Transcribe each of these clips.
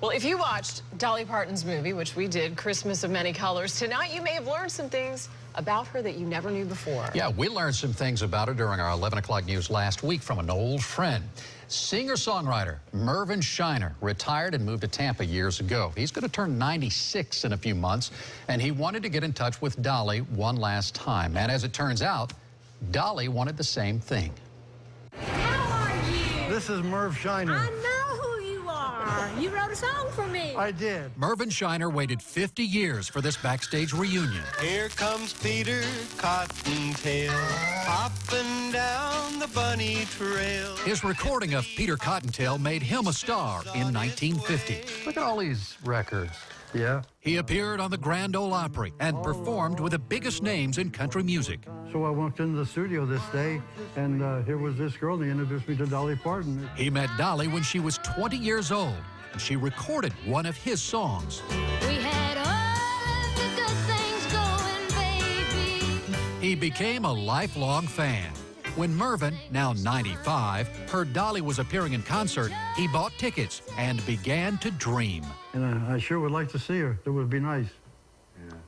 Well, if you watched Dolly Parton's movie, which we did, Christmas of Many Colors, tonight you may have learned some things about her that you never knew before. Yeah, we learned some things about her during our 11 o'clock news last week from an old friend. Singer-songwriter Mervin Shiner retired and moved to Tampa years ago. He's going to turn 96 in a few months, and he wanted to get in touch with Dolly one last time. And as it turns out, Dolly wanted the same thing. How are you? This is Merv Shiner. I know who you are. You wrote a song for me. I did. Mervin Shiner waited 50 years for this backstage reunion. Here comes Peter Cottontail, hopping down the bunny trail. His recording of Peter Cottontail made him a star in 1950. Look at all these records. Yeah. He appeared on the Grand Ole Opry and performed with the biggest names in country music. So I walked into the studio this day, and here was this girl. They introduced me to Dolly Parton. He met Dolly when she was 20 years old, and she recorded one of his songs. We had all of the good things going, baby. He became a lifelong fan. When Mervin, now 95, heard Dolly was appearing in concert, he bought tickets and began to dream. And I sure would like to see her. It would be nice.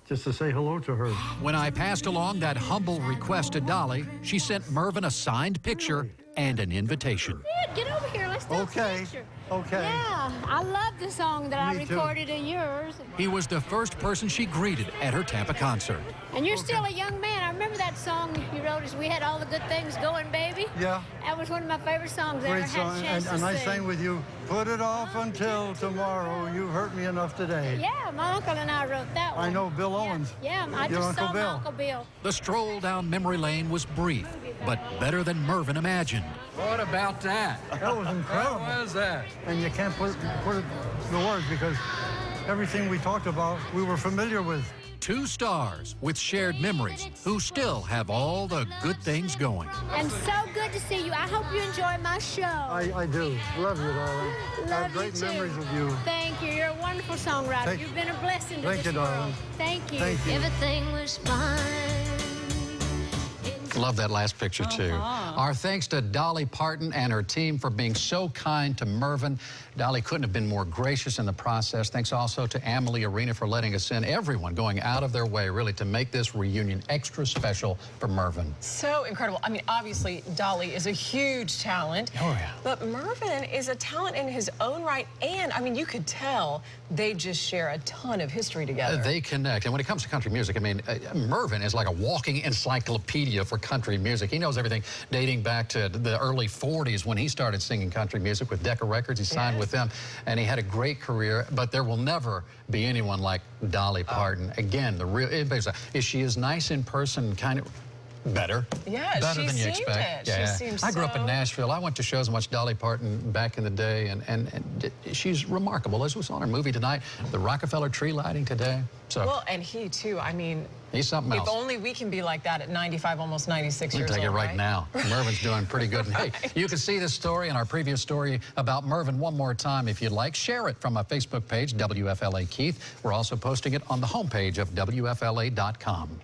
Just to say hello to her. When I passed along that humble request to Dolly, she sent Mervin a signed picture and an invitation. Get over here. Let's take a picture. Okay. Yeah, I love the song that I Me too. recorded of yours. He was the first person she greeted at her Tampa concert. And you're still a young man. I remember that song you wrote as We Had All the Good Things Going, Baby. Yeah. That was one of my favorite songs I ever Great had song. a chance And to I sing. sang with you, put it off until tomorrow. You hurt me enough today. Yeah, my uncle and I wrote that one. I know Bill Owens. Yeah, I Your just Uncle saw Bill. my Uncle Bill. The stroll down memory lane was brief, but better than Mervin imagined. What about that? That was incredible. What was that? And you can't put it the words because everything we talked about, we were familiar with. Two stars with shared memories who still have all the good things going. And so good to see you. I hope you enjoy my show. I do. Love you, darling. I Love have great you too. memories of you. Thank you. You're a wonderful songwriter. Thank- You've been a blessing to Thank this you, world. darling. Thank you. Thank you. Everything was fine. Love that last picture, too. Our thanks to Dolly Parton and her team for being so kind to Mervin. Dolly couldn't have been more gracious in the process. Thanks also to Amelie Arena for letting us in. Everyone going out of their way, really, to make this reunion extra special for Mervin. So incredible. I mean, obviously, Dolly is a huge talent. Oh, yeah. But Mervin is a talent in his own right. And, I mean, you could tell they just share a ton of history together. They connect. And when it comes to country music, I mean, Mervin is like a walking encyclopedia for country music. He knows everything dating back to the early 40s when he started singing country music with Decca Records. He signed with them, and he had a great career, but there will never be anyone like Dolly Parton. Again, the real, is she as nice in person, kind of better? Yeah, better she than you seemed expect. it. Yeah. She seems I grew up in so- Nashville. I went to shows and watched Dolly Parton back in the day, and she's remarkable. As we saw in her movie tonight, the Rockefeller tree lighting today. So Well, and he, too. I mean, he's something else. if only we can be like that at 95, almost 96 Let me years tell you old, right now, Mervin's doing pretty good. And hey, you can see this story and our previous story about Mervin one more time if you'd like. Share it from our Facebook page, WFLA Keith. We're also posting it on the homepage of WFLA.com.